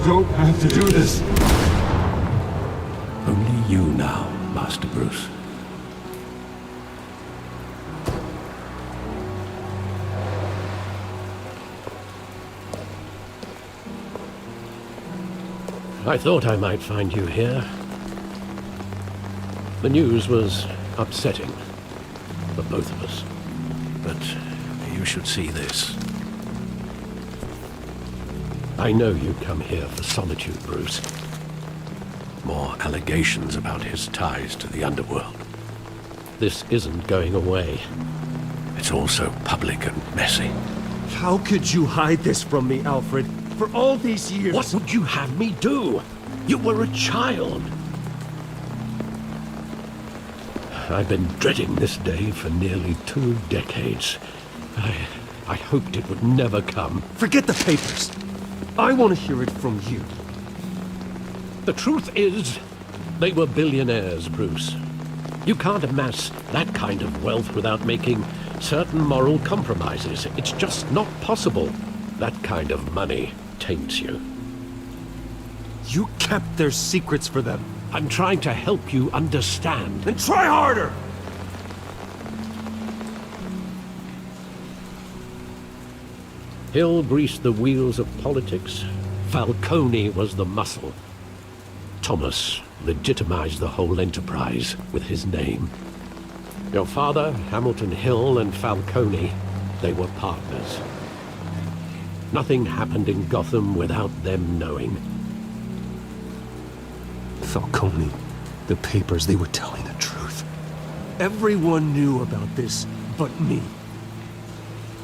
don't have to do this. Only you now, Master Bruce. I thought I might find you here. The news was upsetting for both of us. But you should see this. I know you come here for solitude, Bruce. More allegations about his ties to the underworld. This isn't going away. It's also public and messy. How could you hide this from me, Alfred? For all these years... What would you have me do? You were a child. I've been dreading this day for nearly 2 decades. I hoped it would never come. Forget the papers. I want to hear it from you. The truth is, they were billionaires, Bruce. You can't amass that kind of wealth without making certain moral compromises. It's just not possible. That kind of money taints you. You kept their secrets for them. I'm trying to help you understand. Then try harder! Hill greased the wheels of politics. Falcone was the muscle. Thomas legitimized the whole enterprise with his name. Your father, Hamilton Hill, and Falcone, they were partners. Nothing happened in Gotham without them knowing. Falcone, the papers, they were telling the truth. Everyone knew about this but me.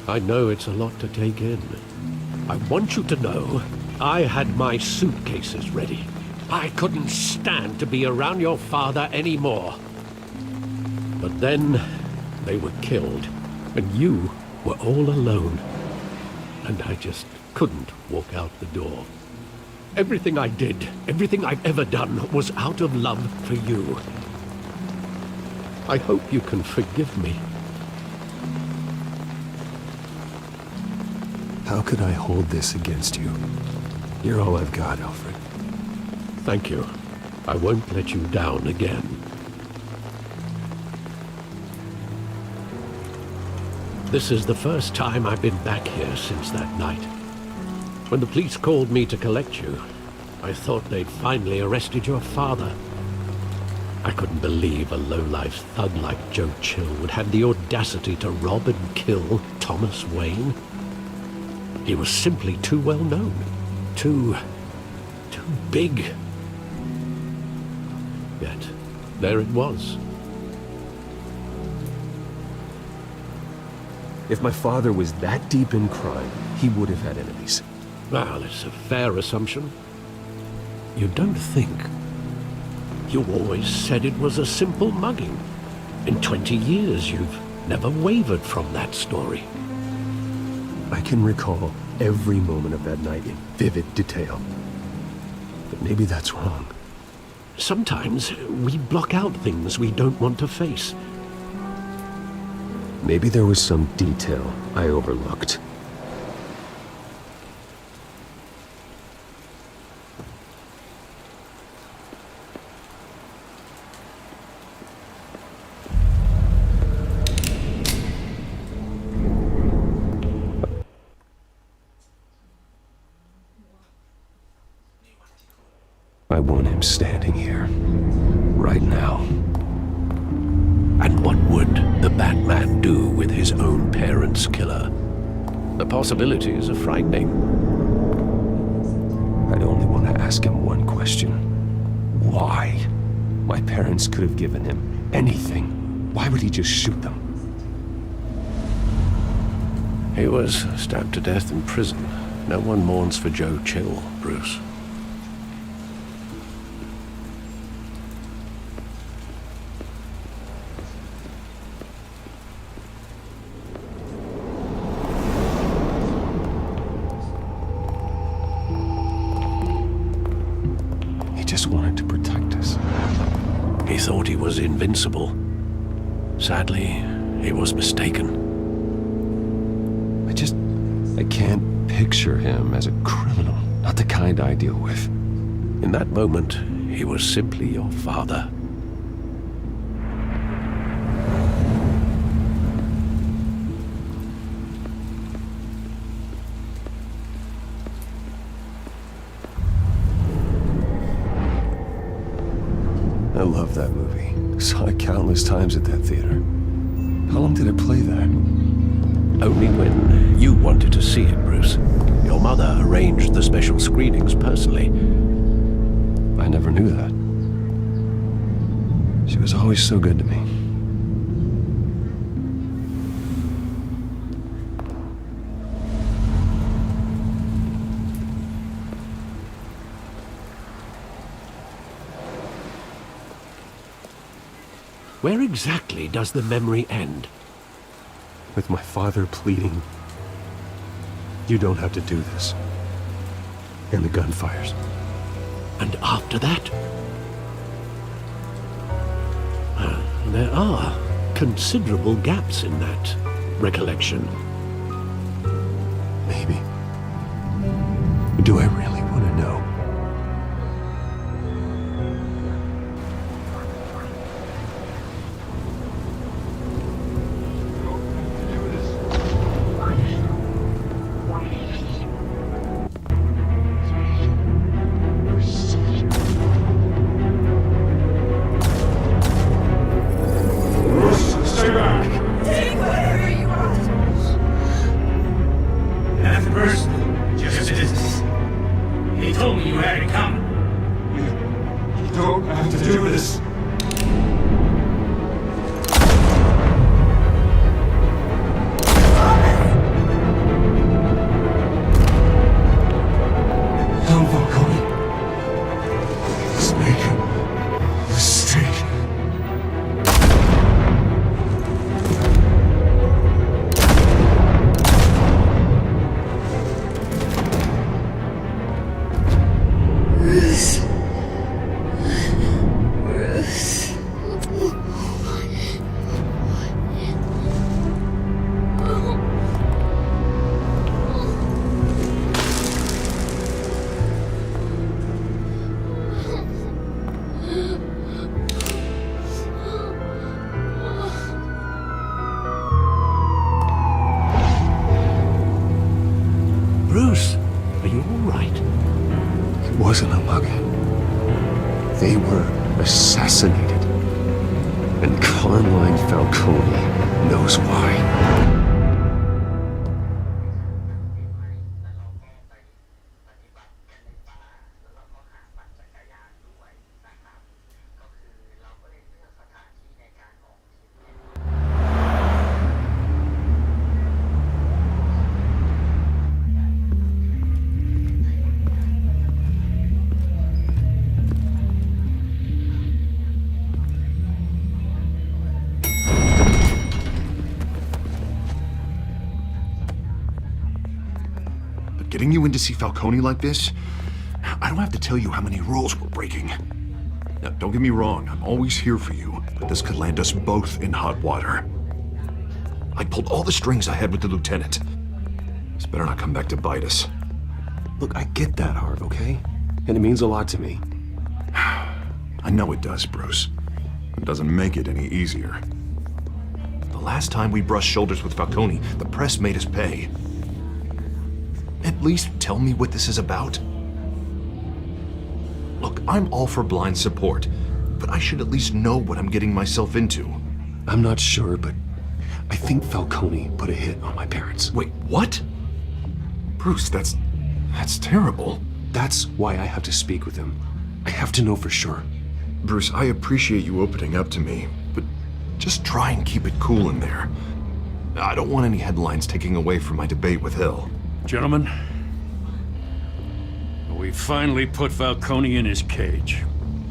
I know it's a lot to take in. I want you to know, I had my suitcases ready. I couldn't stand to be around your father anymore. But then, they were killed, and you were all alone. And I just couldn't walk out the door. Everything I did, everything I've ever done, was out of love for you. I hope you can forgive me. How could I hold this against you? You're all I've got, Alfred. Thank you. I won't let you down again. This is the first time I've been back here since that night. When the police called me to collect you, I thought they'd finally arrested your father. I couldn't believe a low-life thug like Joe Chill would have the audacity to rob and kill Thomas Wayne. He was simply too well known. Too big. Yet, there it was. If my father was that deep in crime, he would have had enemies. Well, it's a fair assumption. You don't think. You always said it was a simple mugging. In 20 years, you've never wavered from that story. I can recall every moment of that night in vivid detail. But maybe that's wrong. Sometimes we block out things we don't want to face. Maybe there was some detail I overlooked. I want him standing here, right now. And what would the Batman do with his own parents' killer? The possibilities are frightening. I'd only want to ask him one question. Why? My parents could have given him anything. Why would he just shoot them? He was stabbed to death in prison. No one mourns for Joe Chill, Bruce. Wanted to protect us. He thought he was invincible. Sadly, he was mistaken. I can't picture him as a criminal. Not the kind I deal with. In that moment, he was simply your father. I love that movie. Saw it countless times at that theater. How long did it play there? Only when you wanted to see it, Bruce. Your mother arranged the special screenings personally. I never knew that. She was always so good to me. Where exactly does the memory end? With my father pleading, "You don't have to do this." And the gun fires. And after that? There are considerable gaps in that recollection. Maybe. Do I really want to know? Bruce, are you all right? It wasn't a mug. They were assassinated. And Carmine Falcone knows why. Getting you in to see Falcone like this, I don't have to tell you how many rules we're breaking. Now, don't get me wrong, I'm always here for you, but this could land us both in hot water. I pulled all the strings I had with the lieutenant. This better not come back to bite us. Look, I get that, Harv, okay? And it means a lot to me. I know it does, Bruce. It doesn't make it any easier. The last time we brushed shoulders with Falcone, the press made us pay. At least tell me what this is about. Look, I'm all for blind support, but I should at least know what I'm getting myself into. I'm not sure, but I think Falcone put a hit on my parents. Wait, what? Bruce, that's terrible. That's why I have to speak with him. I have to know for sure. Bruce, I appreciate you opening up to me, but just try and keep it cool in there. I don't want any headlines taking away from my debate with Hill. Gentlemen, we finally put Falcone in his cage.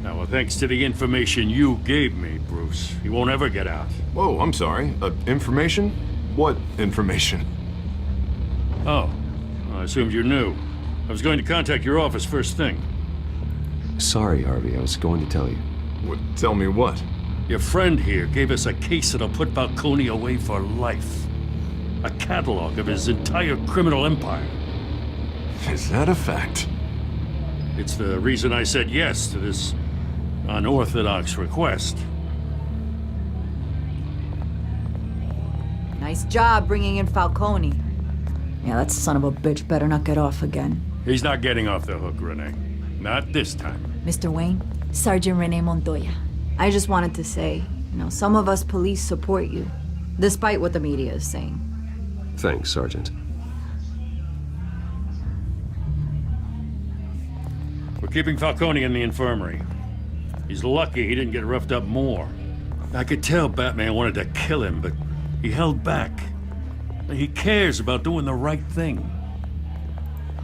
Now, thanks to the information you gave me, Bruce, he won't ever get out. Whoa, I'm sorry. Information? What information? Oh, I assumed you knew. I was going to contact your office first thing. Sorry, Harvey, I was going to tell you. Tell me what? Your friend here gave us a case that'll put Falcone away for life. A catalog of his entire criminal empire. Is that a fact? It's the reason I said yes to this unorthodox request. Nice job bringing in Falcone. Yeah, that son of a bitch better not get off again. He's not getting off the hook, Renee. Not this time. Mr. Wayne, Sergeant Renee Montoya. I just wanted to say, some of us police support you, despite what the media is saying. Thanks, Sergeant. We're keeping Falcone in the infirmary. He's lucky he didn't get roughed up more. I could tell Batman wanted to kill him, but he held back. He cares about doing the right thing.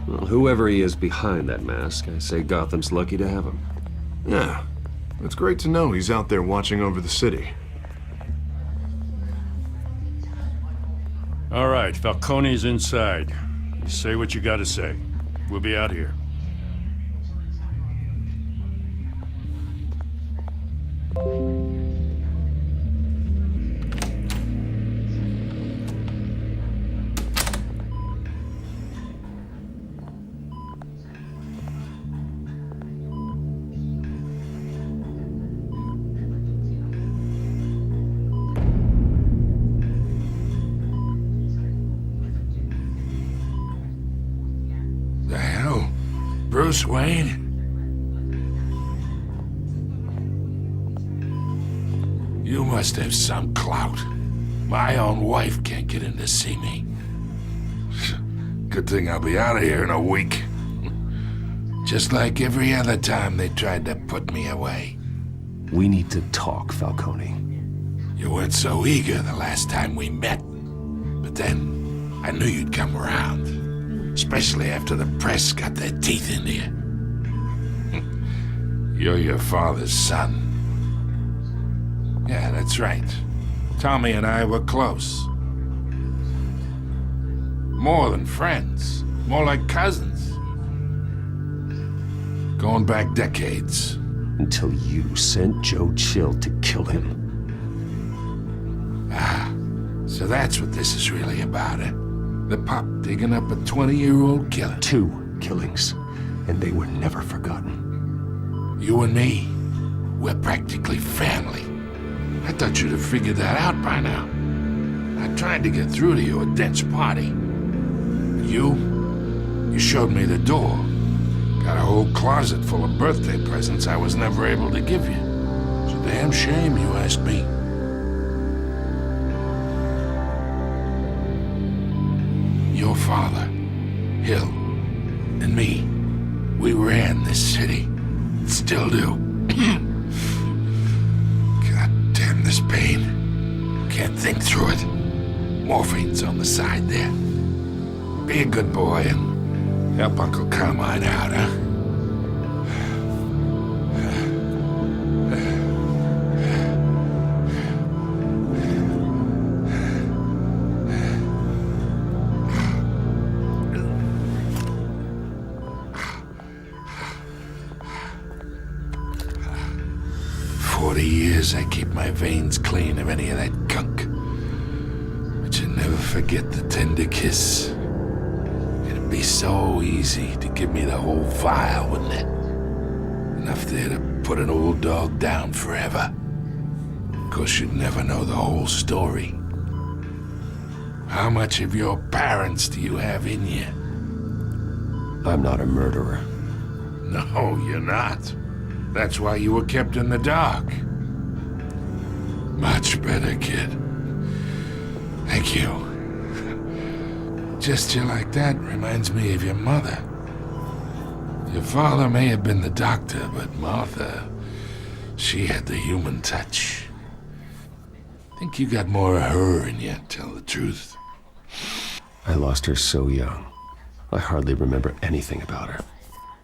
Well, whoever he is behind that mask, I say Gotham's lucky to have him. Yeah, it's great to know he's out there watching over the city. All right, Falcone's inside. You say what you gotta say. We'll be out here. The hell? Bruce Wayne? You must have some clout. My own wife can't get in to see me. Good thing I'll be out of here in a week. Just like every other time they tried to put me away. We need to talk, Falcone. You weren't so eager the last time we met. But then, I knew you'd come around. Especially after the press got their teeth into you. You're your father's son. Yeah, that's right. Tommy and I were close. More than friends. More like cousins. Going back decades. Until you sent Joe Chill to kill him. Ah, so that's what this is really about, eh? The pup digging up a 20-year-old killer. 2 killings, and they were never forgotten. You and me, we're practically family. I thought you'd have figured that out by now. I tried to get through to you at Dent's party. But you showed me the door. Got a whole closet full of birthday presents I was never able to give you. It's a damn shame, you ask me. Your father, Hill, and me, we ran this city. Still do. God damn this pain. Can't think through it. Morphine's on the side there. Be a good boy and help Uncle Carmine out, huh? 40 years I keep my veins clean of any of that gunk. But you never forget the tender kiss. It'd be so easy to give me the whole vial, wouldn't it? Enough there to put an old dog down forever. Of course, you'd never know the whole story. How much of your parents do you have in you? I'm not a murderer. No, you're not. That's why you were kept in the dark. Much better, kid. Thank you. Gesture like that reminds me of your mother. Your father may have been the doctor, but Martha, she had the human touch. Think you got more of her in you, tell the truth. I lost her so young. I hardly remember anything about her.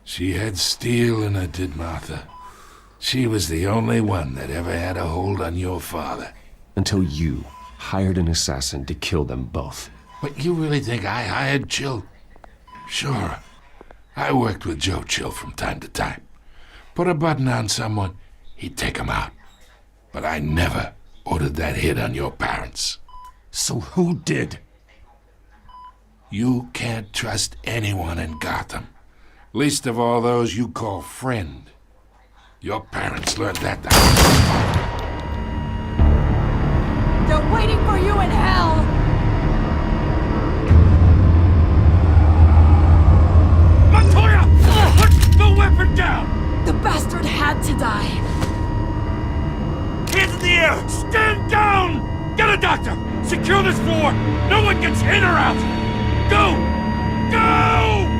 She had steel in her, did Martha. She was the only one that ever had a hold on your father. Until you hired an assassin to kill them both. But you really think I hired Chill? Sure. I worked with Joe Chill from time to time. Put a button on someone, he'd take him out. But I never ordered that hit on your parents. So who did? You can't trust anyone in Gotham. Least of all those you call friend. Your parents learned that the They're waiting for you in hell! Montoya! Put the weapon down! The bastard had to die. Hands in the air! Stand down! Get a doctor! Secure this floor! No one gets in or out! Go! Go!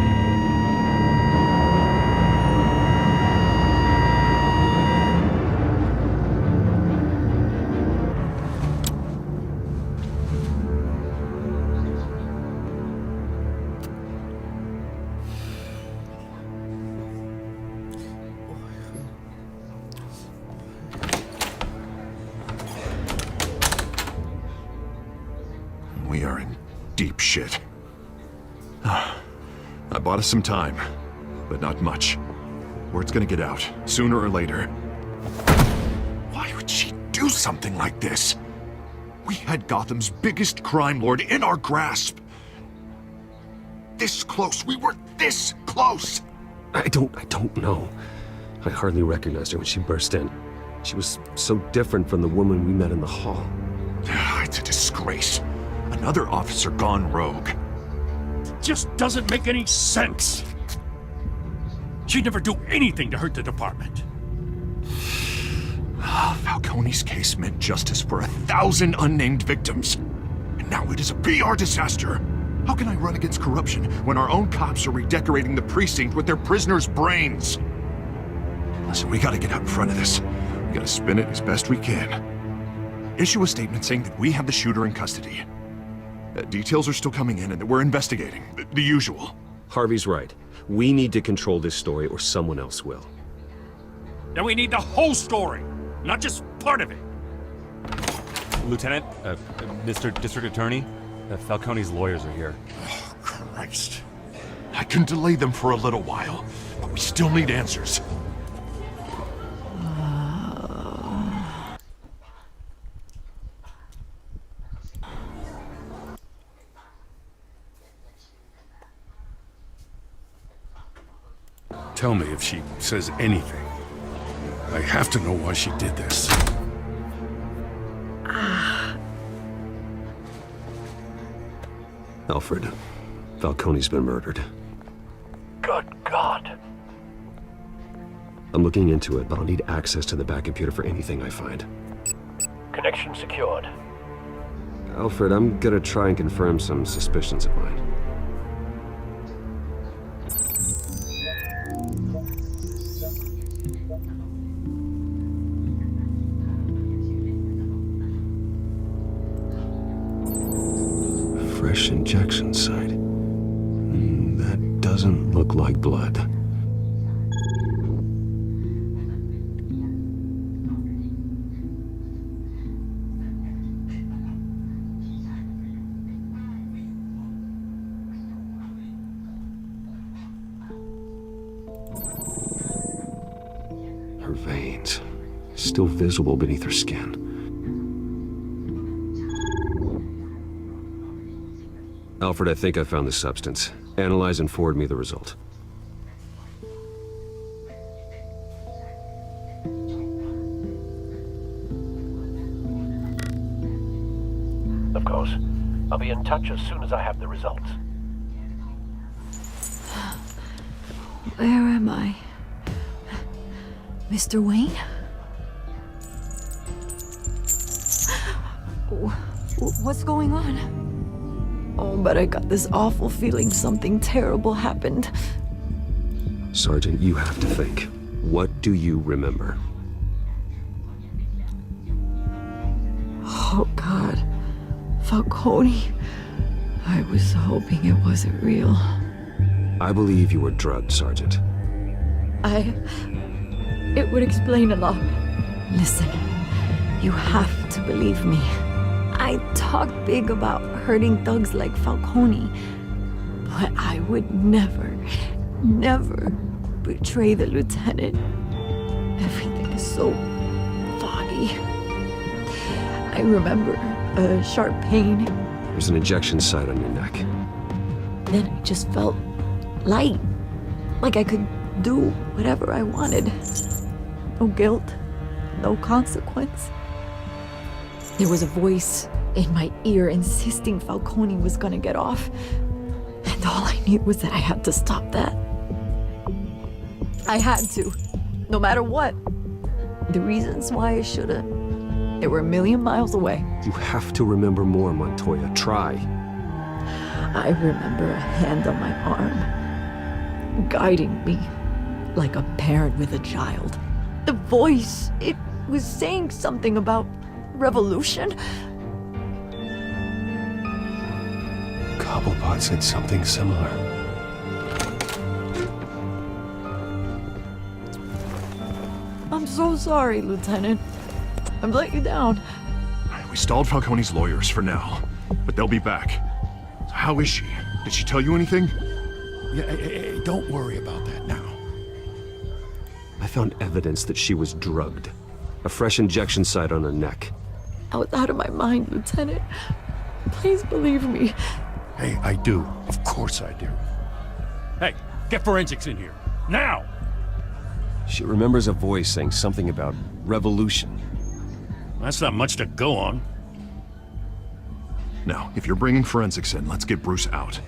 We are in deep shit. I bought us some time, but not much. Word's gonna get out, sooner or later. Why would she do something like this? We had Gotham's biggest crime lord in our grasp. This close, we were this close! I don't know. I hardly recognized her when she burst in. She was so different from the woman we met in the hall. It's a disgrace. Another officer gone rogue. Just doesn't make any sense. She'd never do anything to hurt the department. Falcone's case meant justice for 1,000 unnamed victims. And now it is a PR disaster. How can I run against corruption when our own cops are redecorating the precinct with their prisoners' brains? Listen, we gotta get out in front of this. We gotta spin it as best we can. Issue a statement saying that we have the shooter in custody. Details are still coming in and that we're investigating. The usual. Harvey's right. We need to control this story or someone else will. Then we need the whole story, not just part of it. Lieutenant, Mr. District Attorney, Falcone's lawyers are here. Oh, Christ. I can delay them for a little while, but we still need answers. Tell me if she says anything. I have to know why she did this. Alfred, Falcone's been murdered. Good God. I'm looking into it, but I'll need access to the back computer for anything I find. Connection secured. Alfred, I'm gonna try and confirm some suspicions of mine. Fresh injection site. That doesn't look like blood. Her veins, still visible beneath her skin. Alfred, I think I found the substance. Analyze and forward me the result. Of course. I'll be in touch as soon as I have the results. Where am I? Mr. Wayne? What's going on? Oh, but I got this awful feeling something terrible happened. Sergeant, you have to think. What do you remember? Oh, God. Falcone. I was hoping it wasn't real. I believe you were drugged, Sergeant. It would explain a lot. Listen, you have to believe me. I talk big about hurting thugs like Falcone, but I would never betray the lieutenant. Everything is so foggy. I remember a sharp pain. There's an injection site on your neck. Then I just felt light. Like I could do whatever I wanted. No guilt, no consequence. There was a voice in my ear insisting Falcone was gonna get off. And all I knew was that I had to stop that. I had to, no matter what. The reasons why I should've, they were a million miles away. You have to remember more, Montoya. Try. I remember a hand on my arm, guiding me like a parent with a child. The voice, it was saying something about revolution. Cobblepot said something similar. I'm so sorry, Lieutenant. I've let you down. We stalled Falcone's lawyers for now, but they'll be back. So how is she? Did she tell you anything? Yeah, hey, don't worry about that now. I found evidence that she was drugged. A fresh injection site on her neck. I was out of my mind, Lieutenant. Please believe me. Hey, I do. Of course I do. Hey, get forensics in here. Now! She remembers a voice saying something about revolution. That's not much to go on. Now, if you're bringing forensics in, let's get Bruce out.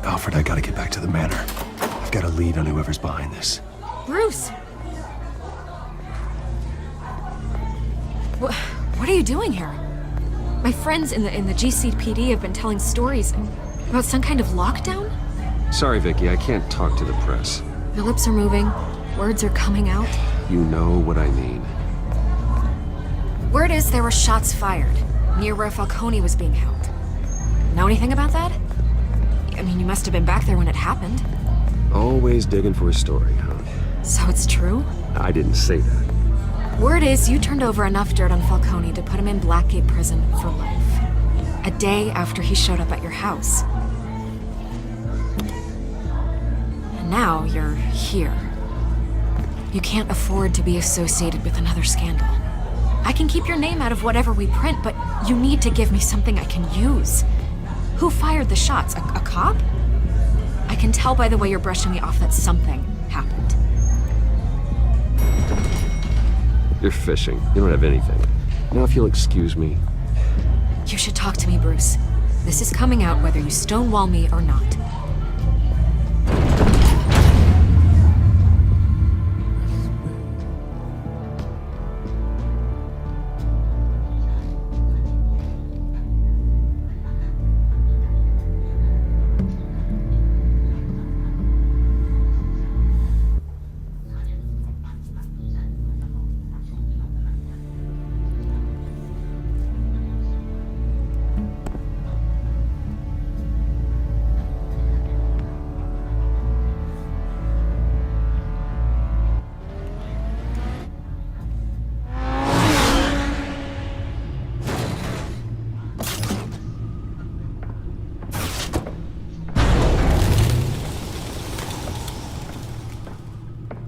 Alfred, I gotta get back to the manor. I've got a lead on whoever's behind this. Bruce! What are you doing here? My friends in the GCPD have been telling stories about some kind of lockdown? Sorry, Vicky, I can't talk to the press. Your lips are moving, words are coming out. You know what I mean. Word is there were shots fired near where Falcone was being held. Know anything about that? I mean, you must have been back there when it happened. Always digging for a story, huh? So it's true? I didn't say that. Word is you turned over enough dirt on Falcone to put him in Blackgate Prison for life. A day after he showed up at your house. And now you're here. You can't afford to be associated with another scandal. I can keep your name out of whatever we print, but you need to give me something I can use. Who fired the shots? A cop? I can tell by the way you're brushing me off that something happened. You're fishing. You don't have anything. Now if you'll excuse me. You should talk to me, Bruce. This is coming out whether you stonewall me or not.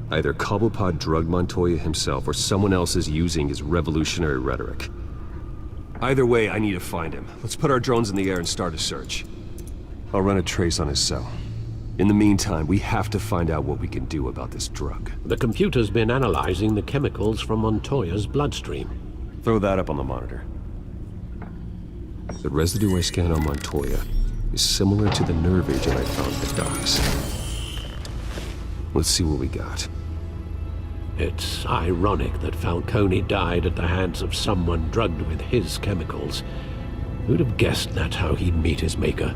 Either Cobblepot drugged Montoya himself or someone else is using his revolutionary rhetoric. Either way, I need to find him. Let's put our drones in the air and start a search. I'll run a trace on his cell. In the meantime, we have to find out what we can do about this drug. The computer's been analyzing the chemicals from Montoya's bloodstream. Throw that up on the monitor. The residue I scanned on Montoya is similar to the nerve agent I found at the docks. Let's see what we got. It's ironic that Falcone died at the hands of someone drugged with his chemicals. Who'd have guessed that's how he'd meet his maker?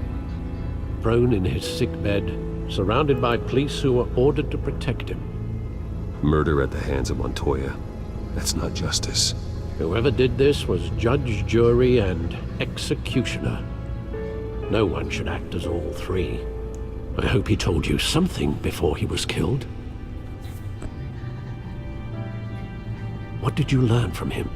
Prone in his sickbed, surrounded by police who were ordered to protect him. Murder at the hands of Montoya. That's not justice. Whoever did this was judge, jury, and executioner. No one should act as all three. I hope he told you something before he was killed. What did you learn from him?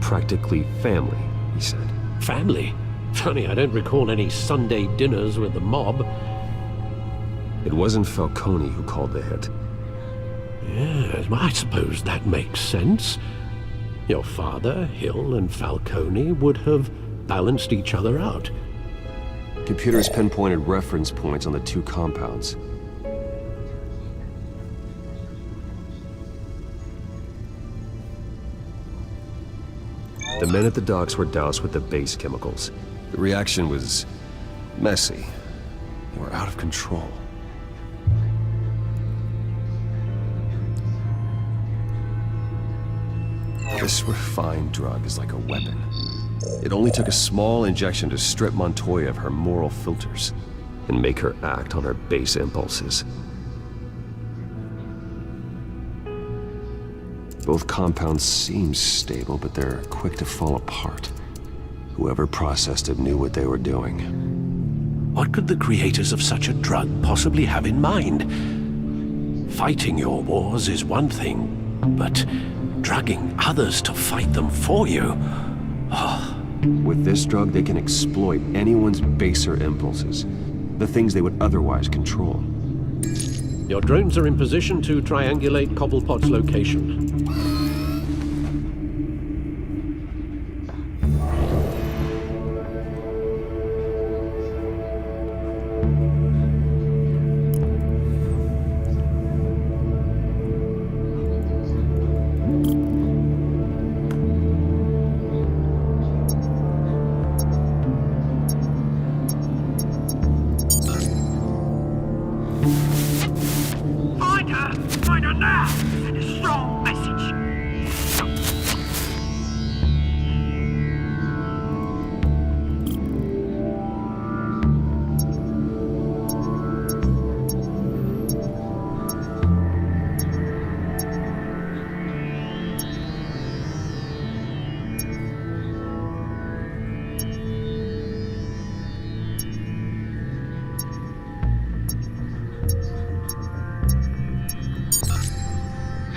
Practically family, he said. Family? Funny, I don't recall any Sunday dinners with the mob. It wasn't Falcone who called the hit. Yes, well, I suppose that makes sense. Your father, Hill, and Falcone would have balanced each other out. Computer has pinpointed reference points on the two compounds. The men at the docks were doused with the base chemicals. The reaction was messy. They were out of control. This refined drug is like a weapon. It only took a small injection to strip Montoya of her moral filters and make her act on her base impulses. Both compounds seem stable, but they're quick to fall apart. Whoever processed it knew what they were doing. What could the creators of such a drug possibly have in mind? Fighting your wars is one thing, but drugging others to fight them for you? With this drug, they can exploit anyone's baser impulses, the things they would otherwise control. Your drones are in position to triangulate Cobblepot's location. Find her now! Send a strong message!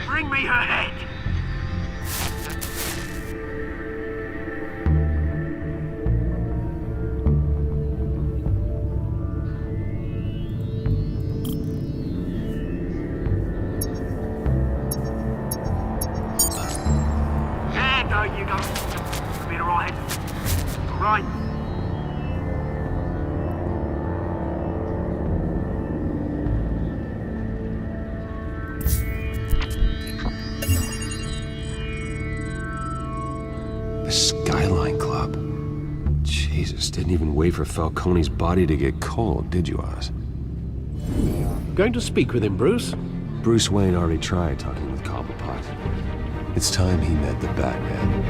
Bring me her head! There you go. Come in, alright? Alright. The Skyline Club. Jesus, didn't even wait for Falcone's body to get cold, did you, Oz? Going to speak with him, Bruce? Bruce Wayne already tried talking with Cobblepot. It's time he met the Batman.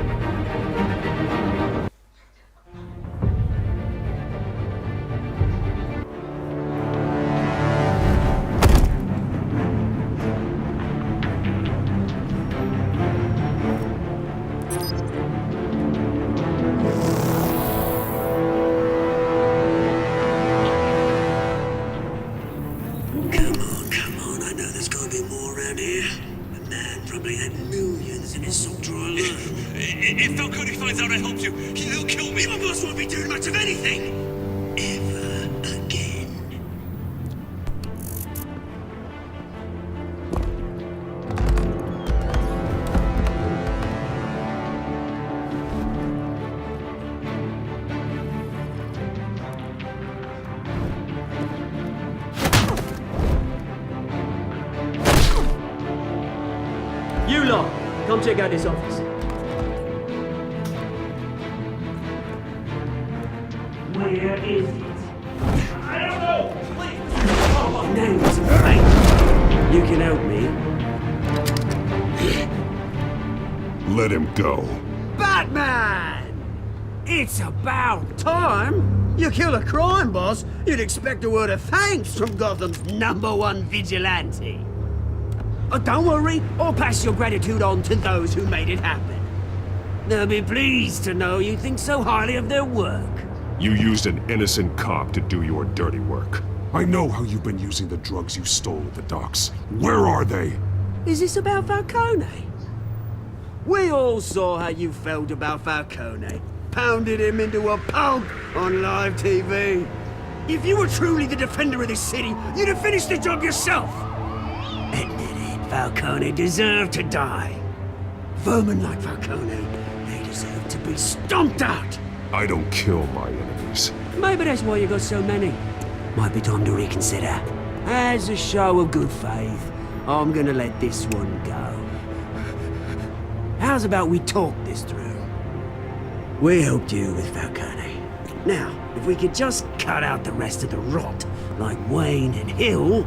Come on, I know there's gotta be more around here. The man probably had millions in his soul drawer alone. If Falcone finds out I helped you, he'll kill me. My boss won't be doing much of anything. Ever again. You lot, come check out this office. Where is it? I don't know! Please! Oh, name's mate. You can help me. Let him go. Batman! It's about time. You kill a crime boss, you'd expect a word of thanks from Gotham's #1 vigilante. Oh, don't worry, I'll pass your gratitude on to those who made it happen. They'll be pleased to know you think so highly of their work. You used an innocent cop to do your dirty work. I know how you've been using the drugs you stole at the docks. Where are they? Is this about Falcone? We all saw how you felt about Falcone. Pounded him into a pulp on live TV. If you were truly the defender of this city, you'd have finished the job yourself. Admit it, Falcone deserved to die. Vermin like Falcone, they deserve to be stomped out. I don't kill my enemies. Maybe that's why you got so many. Might be time to reconsider. As a show of good faith, I'm gonna let this one go. How's about we talk this through? We helped you with Falcone. Now, if we could just cut out the rest of the rot, like Wayne and Hill,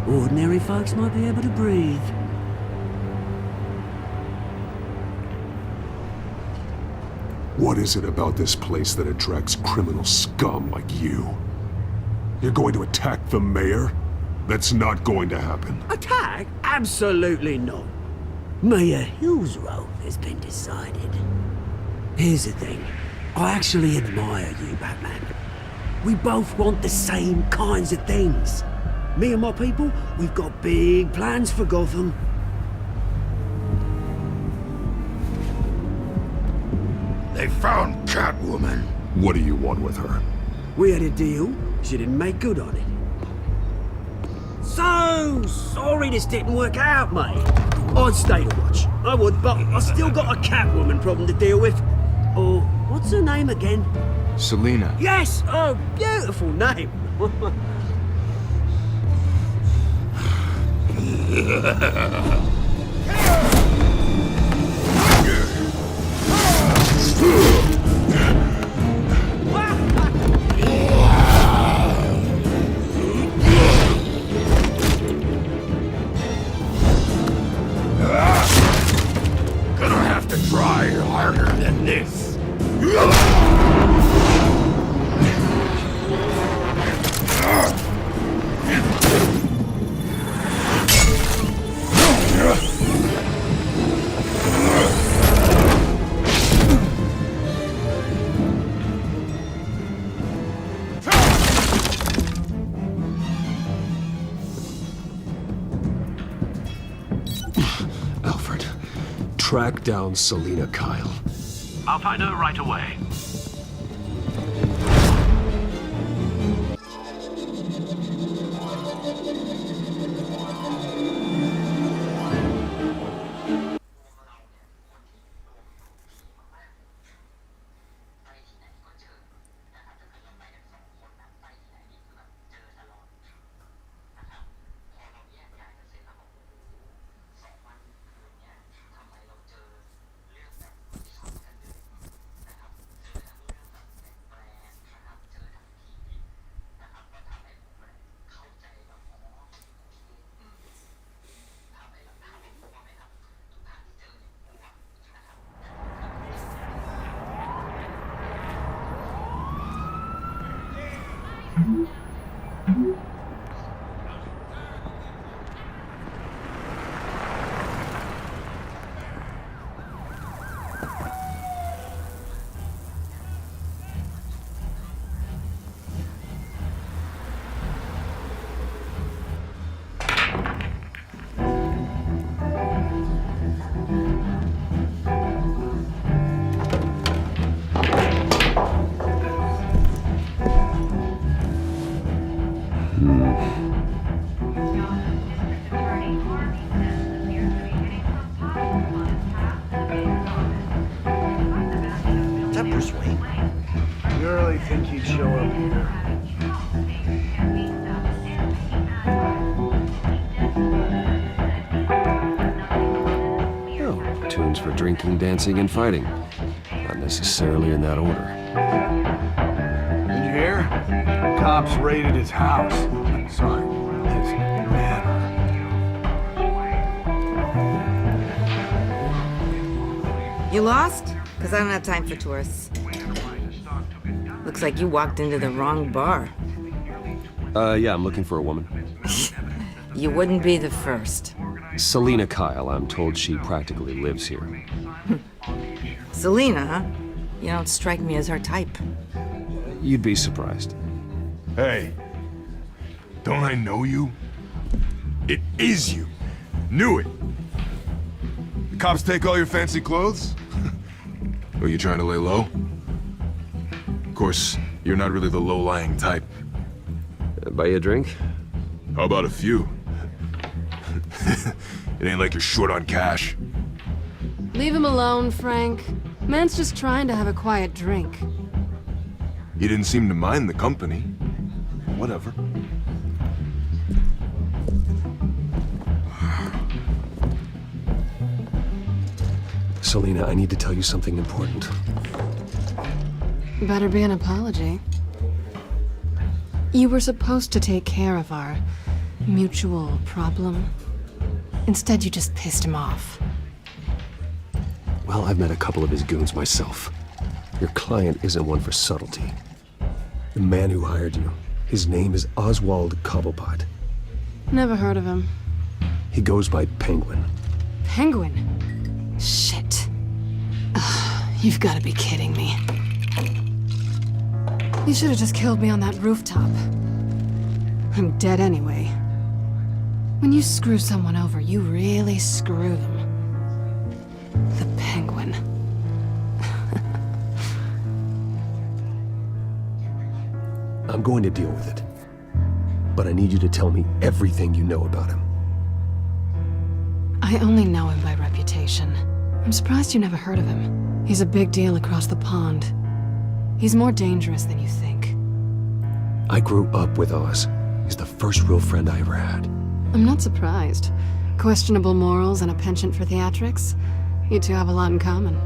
ordinary folks might be able to breathe. What is it about this place that attracts criminal scum like you? You're going to attack the mayor? That's not going to happen. Attack? Absolutely not. Mayor Hill's role has been decided. Here's the thing. I actually admire you, Batman. We both want the same kinds of things. Me and my people, we've got big plans for Gotham. They found Catwoman. What do you want with her? We had a deal. She didn't make good on it. So sorry this didn't work out, mate. I'd stay to watch. I would, but I still got a Catwoman problem to deal with. Oh, what's her name again? Selina. Yes! Oh, beautiful name. Gonna have to try harder than this. Alfred, track down Selina Kyle. I'll find her right away. You really think he'd show up here? Oh, tunes for drinking, dancing, and fighting. Not necessarily in that order. Did you hear? Cops raided his house. Sorry, his manor. You lost? Because I don't have time for tourists. Looks like you walked into the wrong bar. Yeah, I'm looking for a woman. You wouldn't be the first. Selina Kyle, I'm told she practically lives here. Selina, huh? You don't strike me as her type. You'd be surprised. Hey, don't I know you? It is you. Knew it. The cops take all your fancy clothes? Are you trying to lay low? Of course, you're not really the low-lying type. Buy you a drink? How about a few? It ain't like you're short on cash. Leave him alone, Frank. Man's just trying to have a quiet drink. You didn't seem to mind the company. Whatever. Selina, I need to tell you something important. Better be an apology. You were supposed to take care of our mutual problem. Instead, you just pissed him off. Well, I've met a couple of his goons myself. Your client isn't one for subtlety. The man who hired you, his name is Oswald Cobblepot. Never heard of him. He goes by Penguin. Penguin? Shit. Ugh, you've got to be kidding me. You should have just killed me on that rooftop. I'm dead anyway. When you screw someone over, you really screw them. The Penguin. I'm going to deal with it. But I need you to tell me everything you know about him. I only know him by reputation. I'm surprised you never heard of him. He's a big deal across the pond. He's more dangerous than you think. I grew up with Oz. He's the first real friend I ever had. I'm not surprised. Questionable morals and a penchant for theatrics. You two have a lot in common.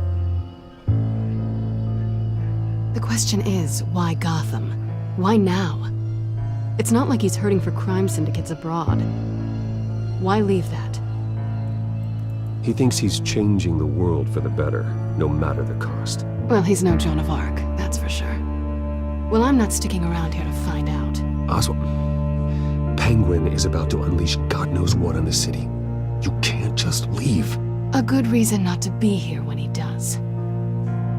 The question is, why Gotham? Why now? It's not like he's hurting for crime syndicates abroad. Why leave that? He thinks he's changing the world for the better, no matter the cost. Well, he's no Joan of Arc, that's for sure. Well, I'm not sticking around here to find out. Oswald, Penguin is about to unleash God knows what on the city. You can't just leave. A good reason not to be here when he does.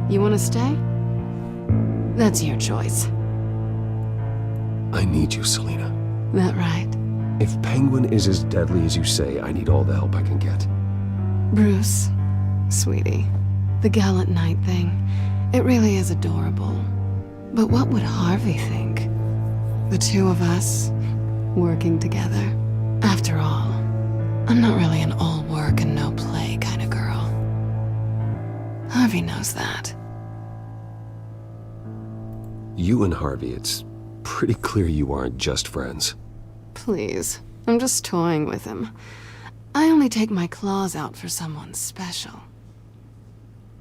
You want to stay? That's your choice. I need you, Selina. That right? If Penguin is as deadly as you say, I need all the help I can get. Bruce, sweetie, the gallant knight thing, it really is adorable. But what would Harvey think? The two of us, working together. After all, I'm not really an all work and no play kind of girl. Harvey knows that. You and Harvey, it's pretty clear you aren't just friends. Please, I'm just toying with him. I only take my claws out for someone special.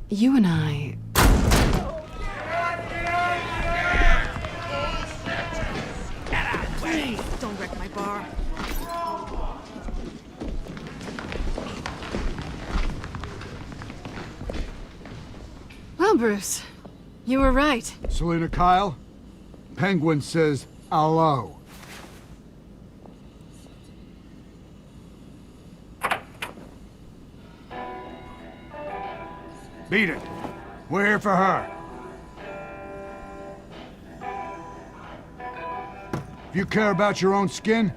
You and I... Please, don't wreck my bar. Well, Bruce, you were right. Selina Kyle, Penguin says hello. Beat it. We're here for her. If you care about your own skin,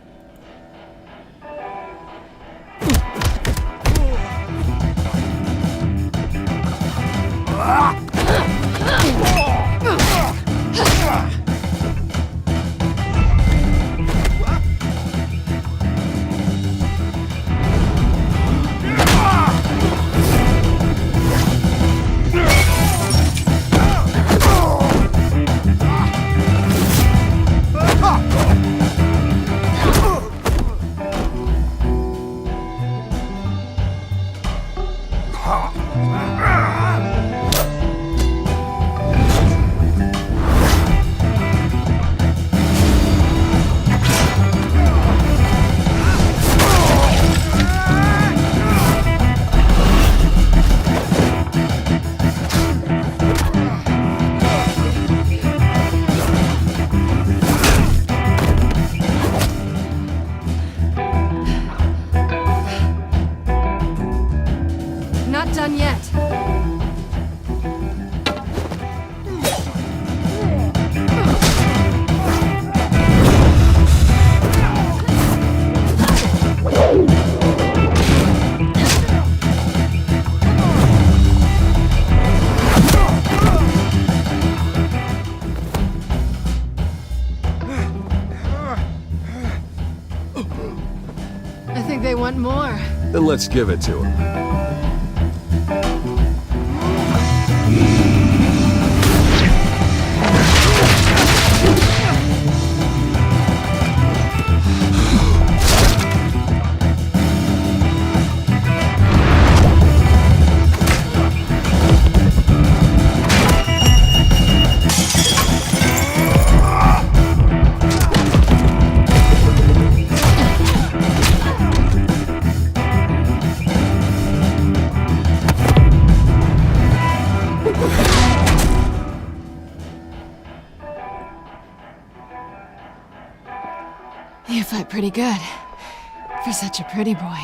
Not done yet. I think they want more. Then let's give it to him. pretty good. For such a pretty boy.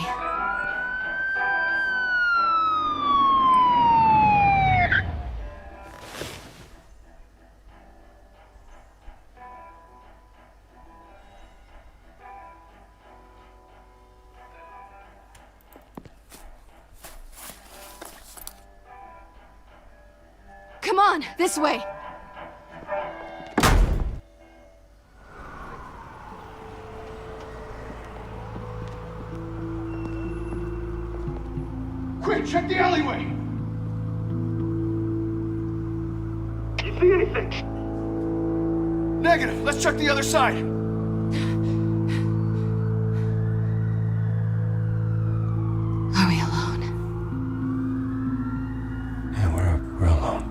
Come on, this way! Quick, check the alleyway! You see anything? Negative. Let's check the other side. Are we alone? Yeah, we're alone.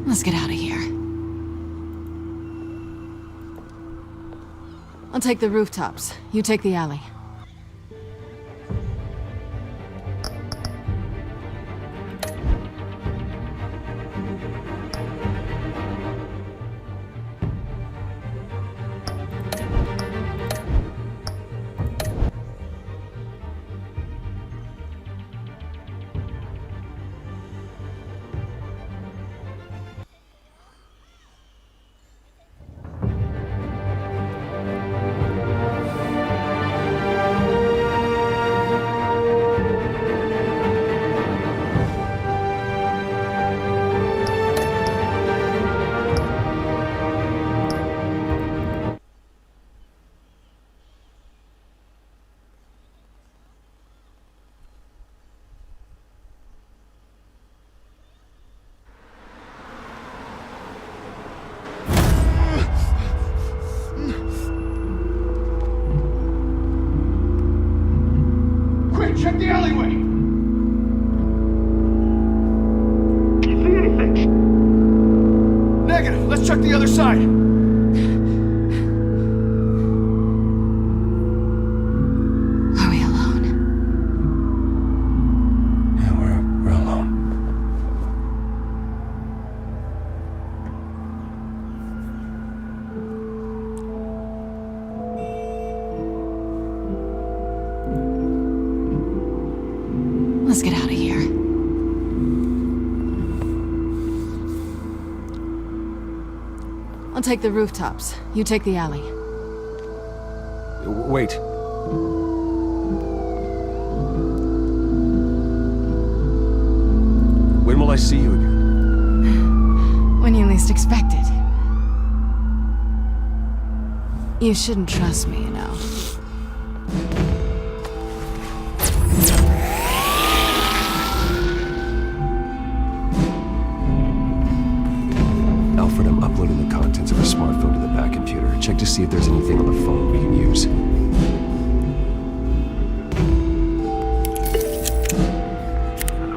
Let's get out of here. I'll take the rooftops. You take the alley. Quick, check the alleyway! You see anything? Negative. Let's check the other side. Are we alone? Yeah, we're alone. Let's get out of here. I'll take the rooftops. You take the alley. Wait. When will I see you again? When you least expect it. You shouldn't trust me, you know. Alfred, I'm uploading the contents of our smartphone to the back computer. Check to see if there's anything on the phone we can use.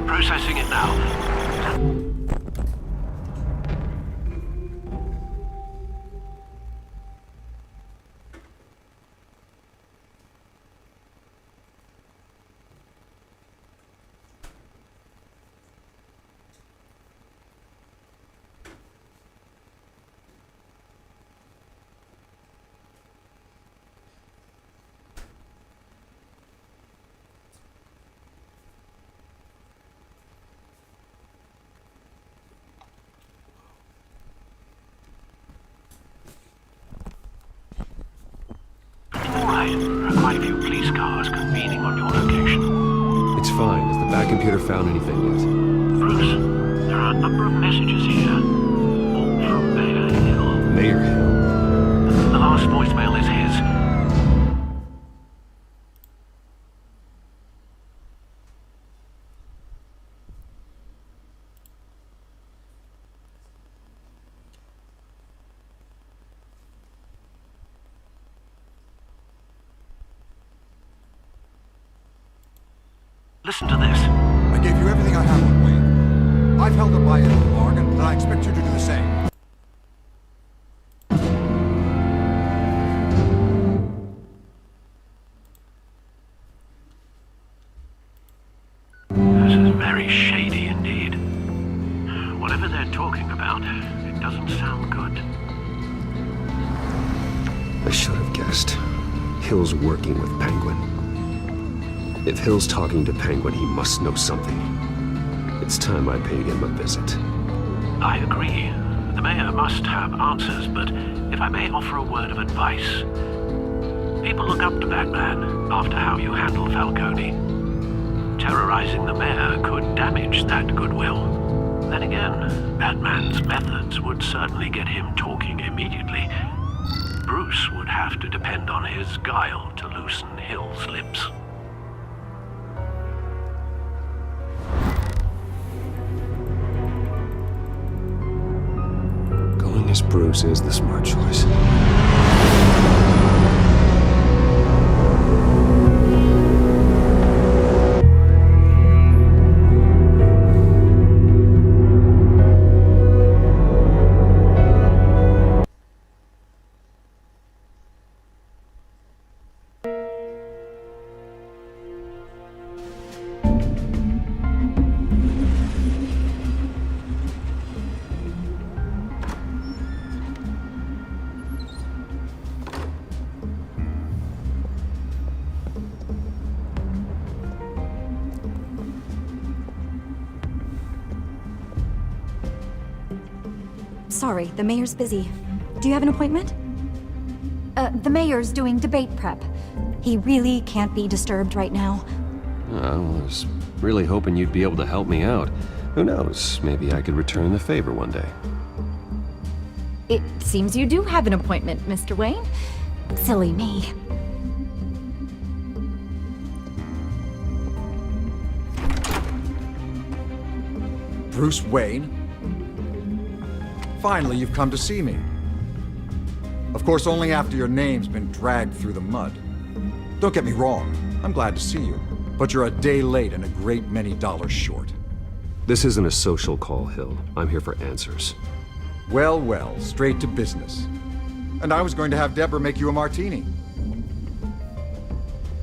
Processing it now. There are quite a few police cars convening on your location. It's fine. Has the back computer found anything yet? Bruce, there are a number of messages here. All from Mayor Hill. Mayor Hill? The last voicemail is his. Listen to this. I gave you everything I have on Wayne. I've held up my end of the bargain, and I expect you to do the same. very shady indeed. Whatever they're talking about, it doesn't sound good. I should have guessed. Hill's working with Penguin. If Hill's talking to Penguin, he must know something. It's time I paid him a visit. I agree. The mayor must have answers, but if I may offer a word of advice. People look up to Batman after how you handle Falcone. Terrorizing the mayor could damage that goodwill. Then again, Batman's methods would certainly get him talking immediately. Bruce would have to depend on his guile to loosen Hill's lips. Going as Bruce is the smart choice. Sorry, the mayor's busy. Do you have an appointment? The mayor's doing debate prep. He really can't be disturbed right now. I was really hoping you'd be able to help me out. Who knows, maybe I could return the favor one day. It seems you do have an appointment, Mr. Wayne. Silly me. Bruce Wayne? Finally, you've come to see me. Of course, only after your name's been dragged through the mud. Don't get me wrong, I'm glad to see you. But you're a day late and a great many dollars short. This isn't a social call, Hill. I'm here for answers. Well, well, straight to business. And I was going to have Deborah make you a martini.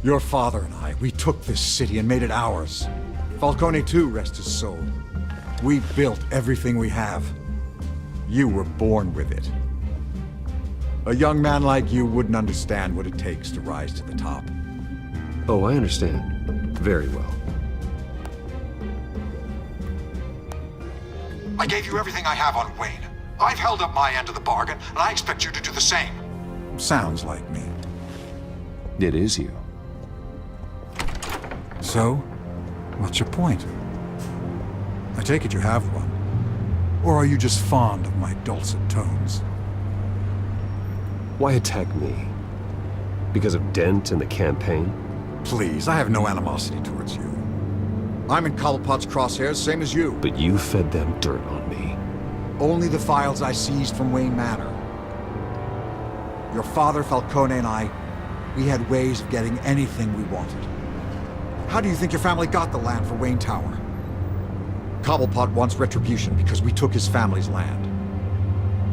Your father and I, we took this city and made it ours. Falcone too, rest his soul. We built everything we have. You were born with it. A young man like you wouldn't understand what it takes to rise to the top. Oh, I understand. Very well. I gave you everything I have on Wayne. I've held up my end of the bargain, and I expect you to do the same. Sounds like me. It is you. So, what's your point? I take it you have one. Or are you just fond of my dulcet tones? Why attack me? Because of Dent and the campaign? Please, I have no animosity towards you. I'm in Cobblepot's crosshairs, same as you. But you fed them dirt on me. Only the files I seized from Wayne Manor. Your father, Falcone, and I, we had ways of getting anything we wanted. How do you think your family got the land for Wayne Tower? Cobblepot wants retribution because we took his family's land.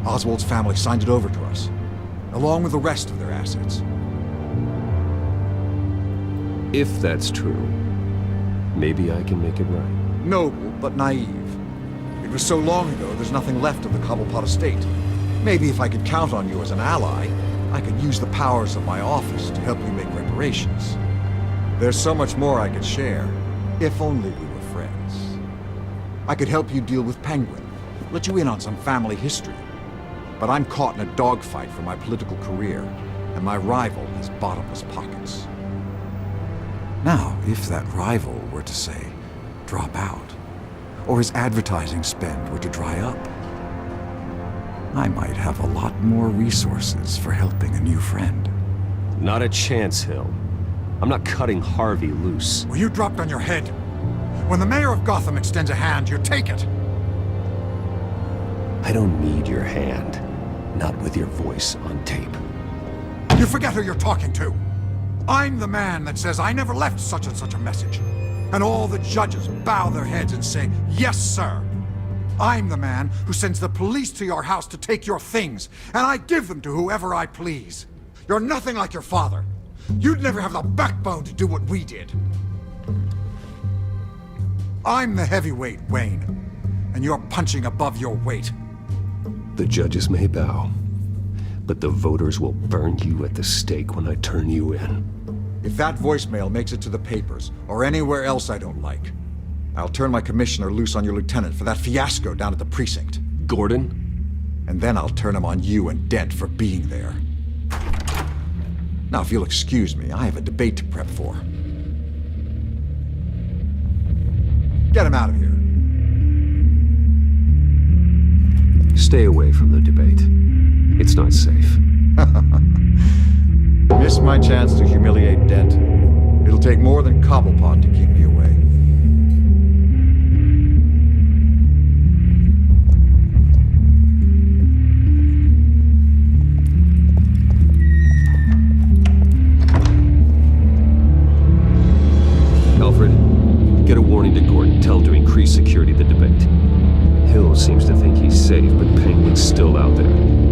Oswald's family signed it over to us, along with the rest of their assets. If that's true, maybe I can make it right. Noble, but naive. It was so long ago, there's nothing left of the Cobblepot estate. Maybe if I could count on you as an ally, I could use the powers of my office to help you make reparations. There's so much more I could share, if only we were friends. I could help you deal with Penguin, let you in on some family history. But I'm caught in a dogfight for my political career, and my rival has bottomless pockets. Now, if that rival were to say, drop out, or his advertising spend were to dry up, I might have a lot more resources for helping a new friend. Not a chance, Hill. I'm not cutting Harvey loose. Well, you dropped on your head. When the mayor of Gotham extends a hand, you take it. I don't need your hand. Not with your voice on tape. You forget who you're talking to. I'm the man that says I never left such and such a message. And all the judges bow their heads and say, yes, sir. I'm the man who sends the police to your house to take your things, and I give them to whoever I please. You're nothing like your father. You'd never have the backbone to do what we did. I'm the heavyweight, Wayne. And you're punching above your weight. The judges may bow, but the voters will burn you at the stake when I turn you in. If that voicemail makes it to the papers, or anywhere else I don't like, I'll turn my commissioner loose on your lieutenant for that fiasco down at the precinct. Gordon? And then I'll turn him on you and Dent for being there. Now, if you'll excuse me, I have a debate to prep for. Get him out of here. Stay away from the debate. It's not safe. Missed my chance to humiliate Dent. It'll take more than Cobblepot to keep me away. Alfred, get a warning to Gordon. Tell him to increase security at the debate. Hill seems to think he's safe, but Penguin's still out there.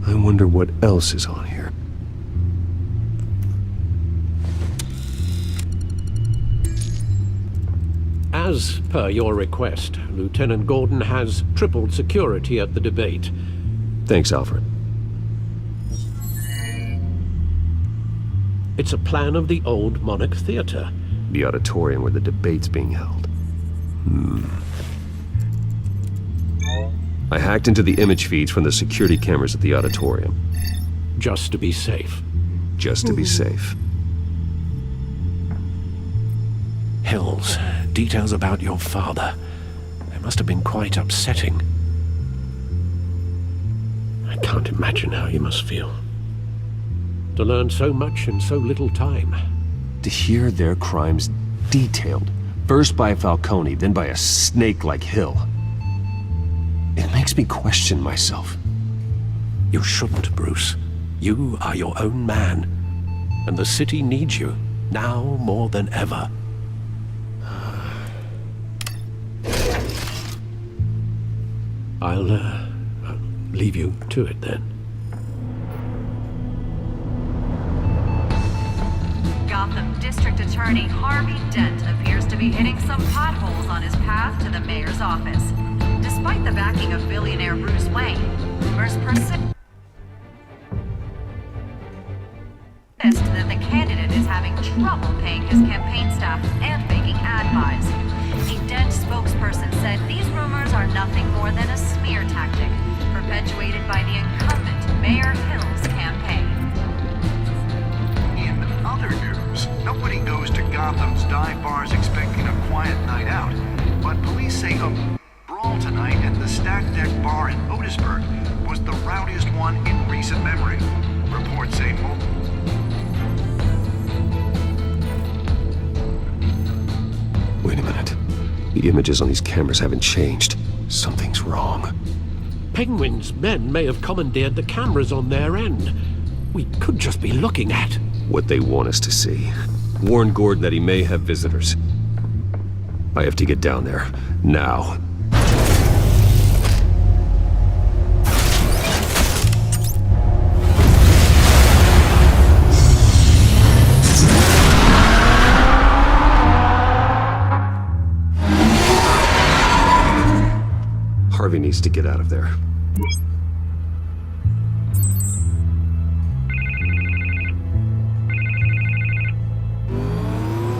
I wonder what else is on here. As per your request, Lieutenant Gordon has tripled security at the debate. Thanks, Alfred. It's a plan of the old Monarch Theater. The auditorium where the debate's being held. I hacked into the image feeds from the security cameras at the auditorium. Just to be safe. Just to be safe. Hills, details about your father. They must have been quite upsetting. I can't imagine how you must feel. To learn so much in so little time. To hear their crimes detailed, first by Falcone, then by a snake like Hill. It makes me question myself. You shouldn't, Bruce. You are your own man. And the city needs you, now more than ever. I'll leave you to it then. Gotham District Attorney Harvey Dent appears to be hitting some potholes on his path to the mayor's office. Despite the backing of billionaire Bruce Wayne, rumors persist that the candidate is having trouble paying his campaign staff and making ad buys. A Dent spokesperson said these rumors are nothing more than a smear tactic perpetuated by the incumbent Mayor Hill's campaign. In other news, nobody goes to Gotham's dive bars expecting a quiet night out, but police say a brawl tonight at the Stack Deck Bar in Otisburg was the rowdiest one in recent memory. Reports say Wait a minute. The images on these cameras haven't changed. Something's wrong. Penguin's men may have commandeered the cameras on their end. We could just be looking at what they want us to see. Warn Gordon that he may have visitors. I have to get down there. Now. Harvey needs to get out of there.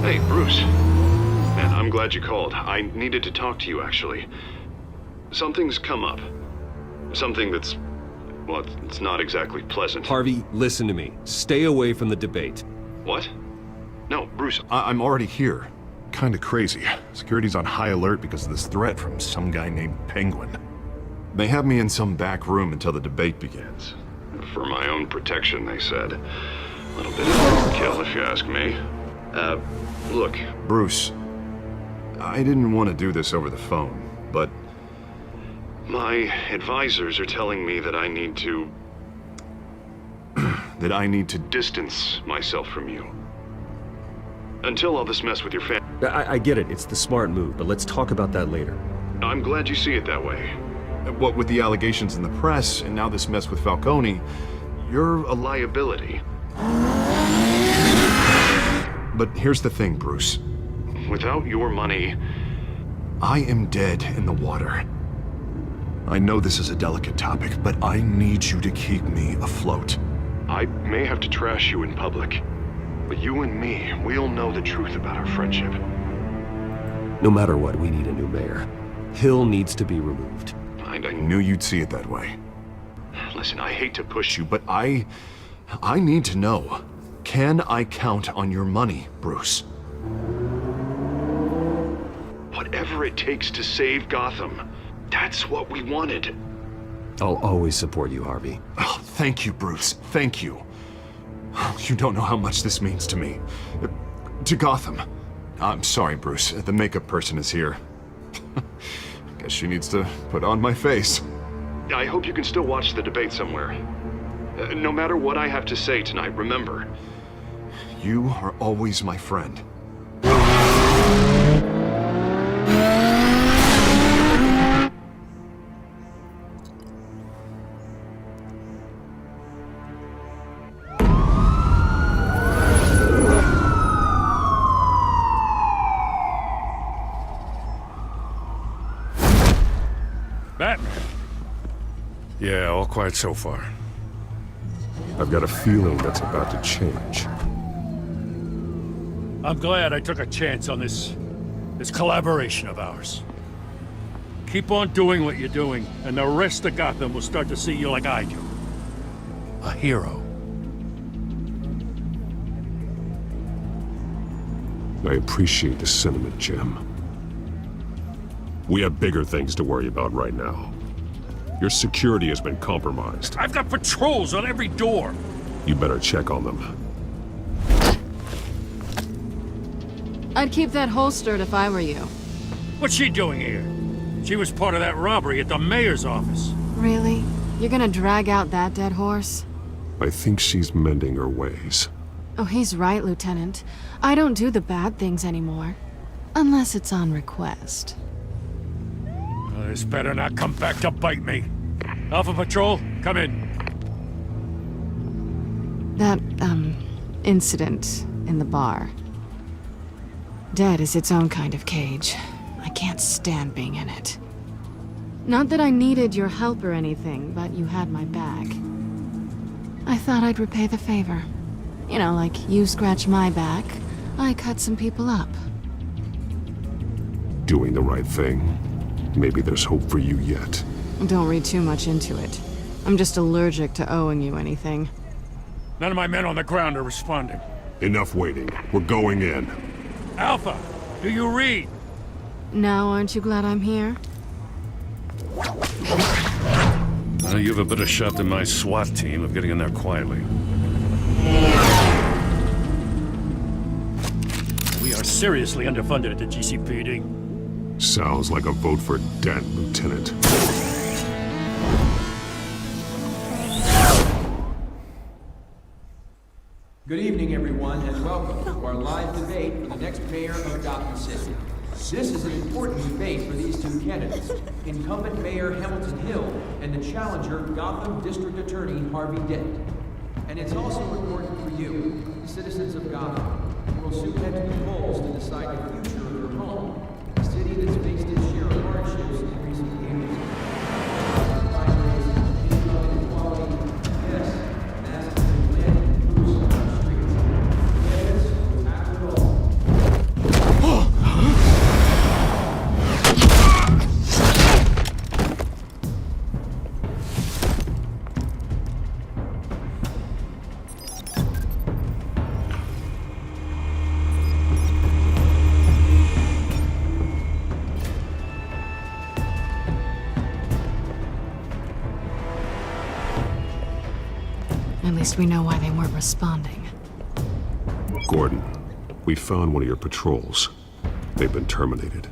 Hey, Bruce. Man, I'm glad you called. I needed to talk to you, actually. Something's come up. Something that's... well, it's not exactly pleasant. Harvey, listen to me. Stay away from the debate. What? No, Bruce, I'm already here. kinda crazy. Security's on high alert because of this threat from some guy named Penguin. They have me in some back room until the debate begins. For my own protection, they said. A little bit of overkill, if you ask me. Look. Bruce, I didn't want to do this over the phone, but... My advisors are telling me that I need to... that I need to distance myself from you. Until all this mess with your family. I get it, it's the smart move, but let's talk about that later. I'm glad you see it that way. What with the allegations in the press, and now this mess with Falcone, you're A liability. But here's the thing, Bruce. Without your money... I am dead in the water. I know this is a delicate topic, but I need you to keep me afloat. I may have to trash you in public, but you and me, we'll know the truth about our friendship. No matter what, we need a new mayor. Hill needs to be removed. I knew you'd see it that way. Listen, I hate to push you, But I need to know. Can I count on your money, Bruce? Whatever it takes to save Gotham, that's what we wanted. I'll always support you, Harvey. Oh, thank you, Bruce. Thank you. You don't know how much this means to me. To Gotham. I'm sorry, Bruce. The makeup person is here. Guess she needs to put on my face. I hope you can still watch the debate somewhere. No matter what I have to say tonight, remember. You are always my friend. Batman. Yeah, all quiet so far. I've got a feeling that's about to change. I'm glad I took a chance on this collaboration of ours. Keep on doing what you're doing, and the rest of Gotham will start to see you like I do. A hero. I appreciate the sentiment, Jim. We have bigger things to worry about right now. Your security has been compromised. I've got patrols on every door. You better check on them. I'd keep that holstered if I were you. What's she doing here? She was part of that robbery at the mayor's office. Really? You're gonna drag out that dead horse? I think she's mending her ways. Oh, he's right, Lieutenant. I don't do the bad things anymore. Unless it's on request. This better not come back to bite me. Alpha Patrol, come in. That, incident in the bar. Dead is its own kind of cage. I can't stand being in it. Not that I needed your help or anything, but you had my back. I thought I'd repay the favor. You know, like you scratch my back, I cut some people up. Doing the right thing. Maybe there's hope for you yet. Don't read too much into it. I'm just allergic to owing you anything. None of my men on the ground are responding. Enough waiting. We're going in. Alpha, do you read? Now aren't you glad I'm here? You have a better shot than my SWAT team of getting in there quietly. We are seriously underfunded at the GCPD. Sounds like a vote for Dent, Lieutenant. Good evening, everyone, and welcome to our live debate for the next mayor of Gotham City. This is an important debate for these two candidates, incumbent Mayor Hamilton Hill and the challenger Gotham District Attorney Harvey Dent. And it's also important for you, the citizens of Gotham, who will soon head to the polls to decide the future of your home, a city that's faced its share of hardships in recent years. least we know why they weren't responding. Gordon, we found one of your patrols. They've been terminated.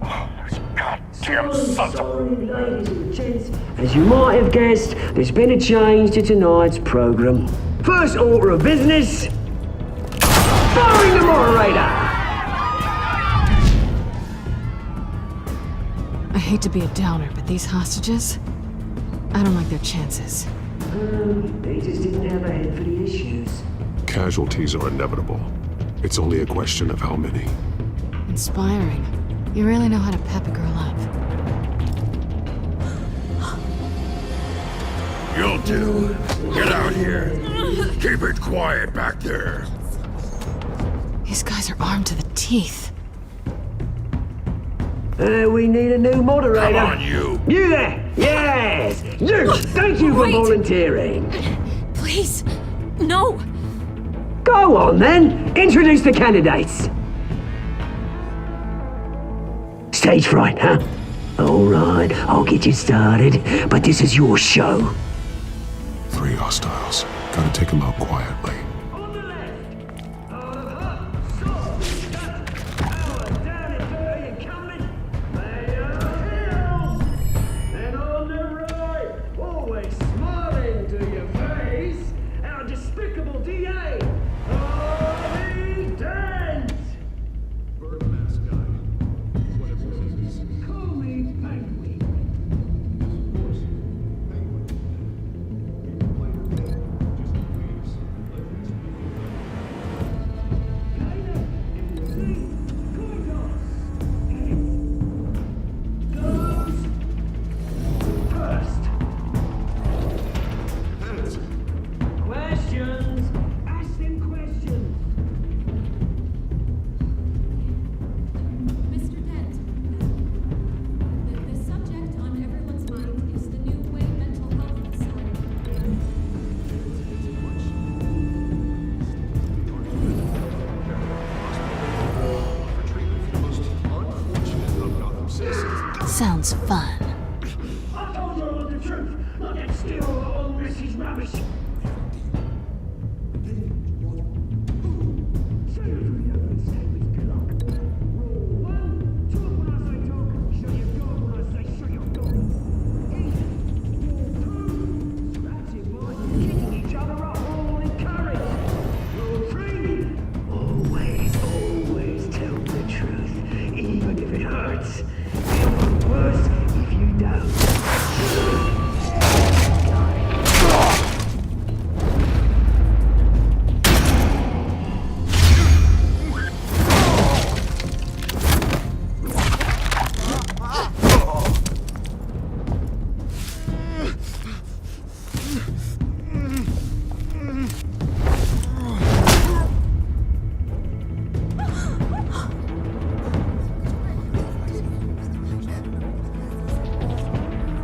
Goddamn sons of... Ladies and gents, as you might have guessed, there's been a change to tonight's program. First order of business... firing the moderator! I hate to be a downer, but these hostages... I don't like their chances. They just didn't have a head for the issues. Casualties are inevitable. It's only a question of how many. Inspiring. You really know how to pep a girl up. You'll do. Get out here. Keep it quiet back there. These guys are armed to the teeth. We need a new moderator. Come on, you. You there! Yes! You! Thank you for volunteering. Please, no! Go on then! Introduce the candidates! Stage fright, huh? Alright, I'll get you started, but this is your show. 3 hostiles. Gotta take them out quietly. Sounds fun. I told you all the truth! Not that steal all this is rubbish!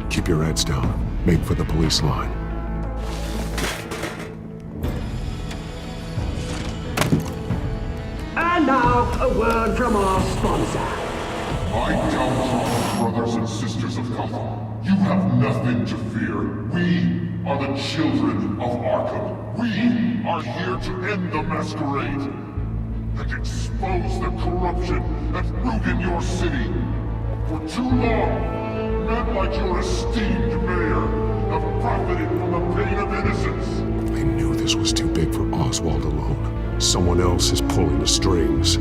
Keep your heads down. Make for the police line. And now, a word from our sponsor. My downtrodden brothers and sisters of Gotham, you have nothing to fear. We are the children of Arkham. We are here to end the masquerade and expose the corruption that ruined your city. For too long, men like your esteemed mayor have profited from the pain of innocence. They knew this was too big for Oswald alone. Someone else is pulling the strings.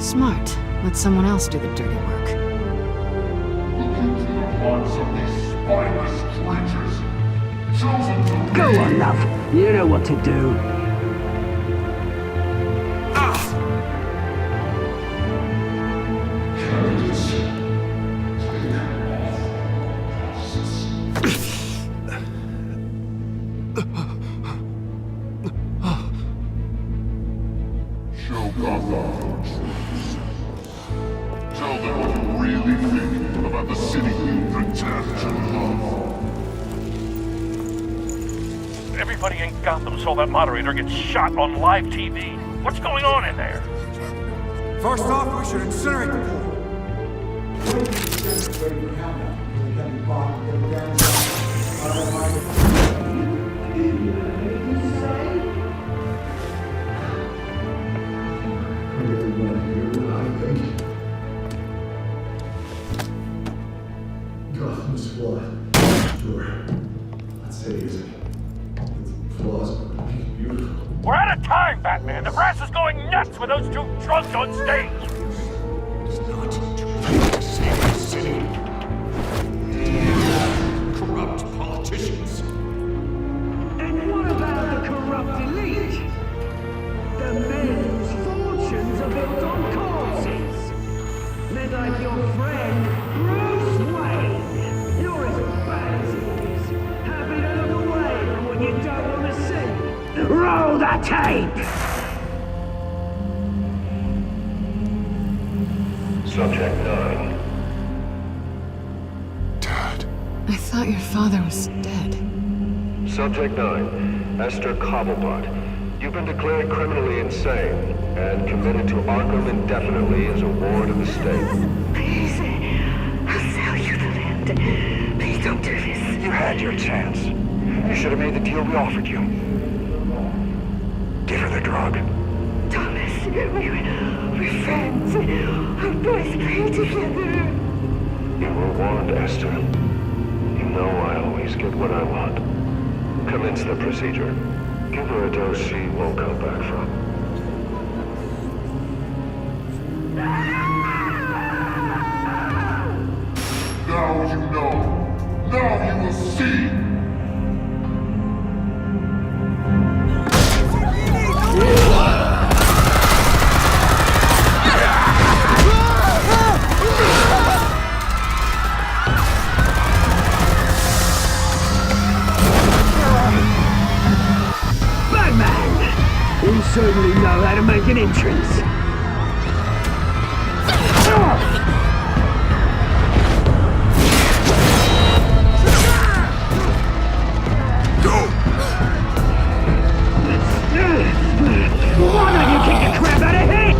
Smart. Let someone else do the dirty work. Look into the hearts of these spineless creatures, chosen to Go on, love. You know what to do. Show Gotham your truth. Tell them what you really think about the city you pretend to love. Everybody in Gotham saw that moderator get shot on live TV. What's going on in there? First off, we should incinerate the pool. Gotham's flawed. Sure. I'd say it's flaws, but beautiful. We're out of time, Batman. The brass is going nuts with those two drunks on stage. It's not to save the city. Corrupt politicians. And what about the corrupt elite? The men whose fortunes are built on corpses. Men like your friend, Bruce Wayne. You're as bad as he is. Happy to look away from what you don't want to see. Roll the tape! Subject 9. I thought your father was dead. Subject 9, Esther Cobblepot. You've been declared criminally insane and committed to Arkham indefinitely as a ward of the state. Please, I'll sell you the land. Please don't do this. You had your chance. You should have made the deal we offered you. Give her the drug. Thomas, we're friends. Our boys play together. You were warned, Esther. You know I always get what I want. Commence the procedure. Give her a dose she won't come back from. Now you know. Now you will see. You certainly know how to make an entrance. Go! Why don't you kick the crap out of him?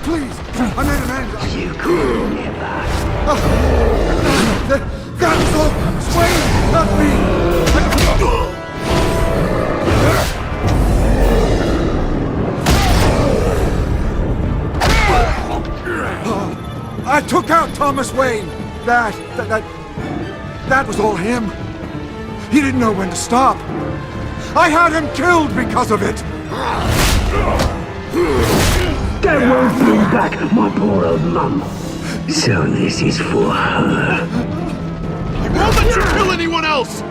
Please, I made an end. You could never. That was all Swain, not me. I took out Thomas Wayne. That was all him. He didn't know when to stop. I had him killed because of it. That won't bring back my poor old mum. So this is for her. I won't let you kill anyone else!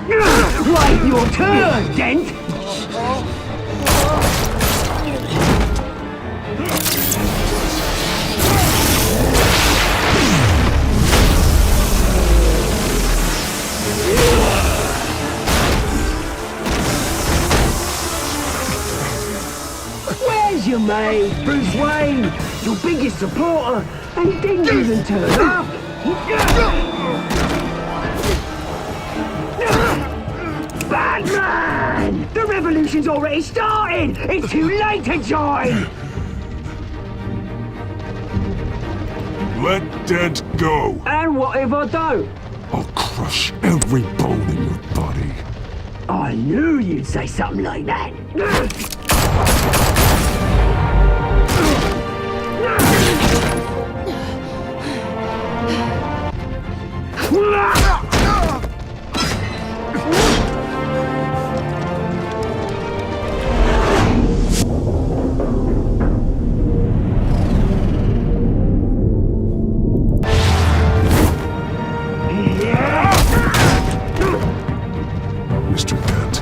Wait your turn, Dent! Where's your mate, Bruce Wayne? Your biggest supporter, and he didn't even turn up! Batman! The revolution's already started! It's too late to join! Let Dent go. And what if I don't? I'll crush every bone in your body. I knew you'd say something like that. Mr. Dent.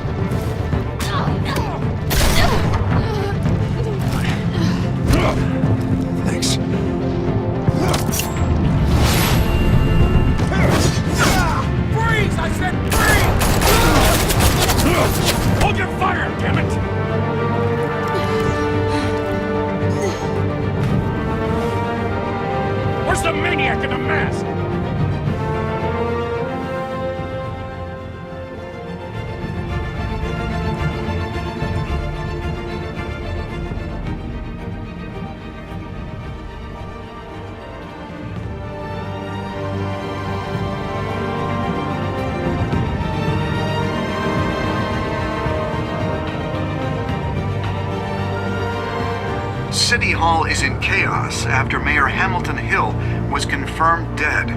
Thanks. Freeze! I said freeze! Hold your fire, damn it! Where's the maniac in the mask? City Hall is in chaos after Mayor Hamilton Hill was confirmed dead.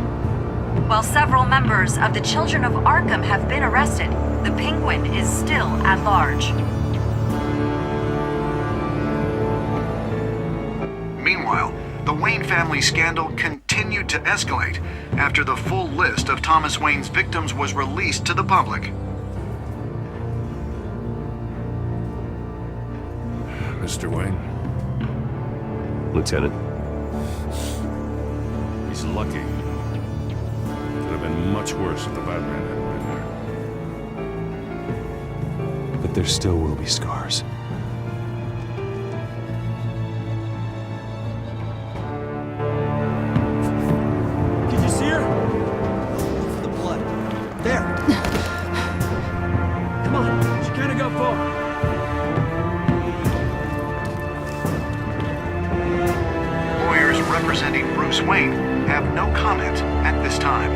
While several members of the Children of Arkham have been arrested, the Penguin is still at large. Meanwhile, the Wayne family scandal continued to escalate after the full list of Thomas Wayne's victims was released to the public. Mr. Wayne? Lieutenant? He's lucky. Could have been much worse if the Batman hadn't been there. But there still will be scars. Did you see her? Look for the blood. There. Come on, she can't go far. Lawyers representing Bruce Wayne have no comment at this time.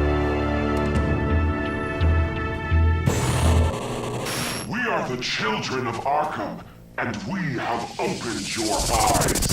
We are the children of Arkham, and we have opened your eyes.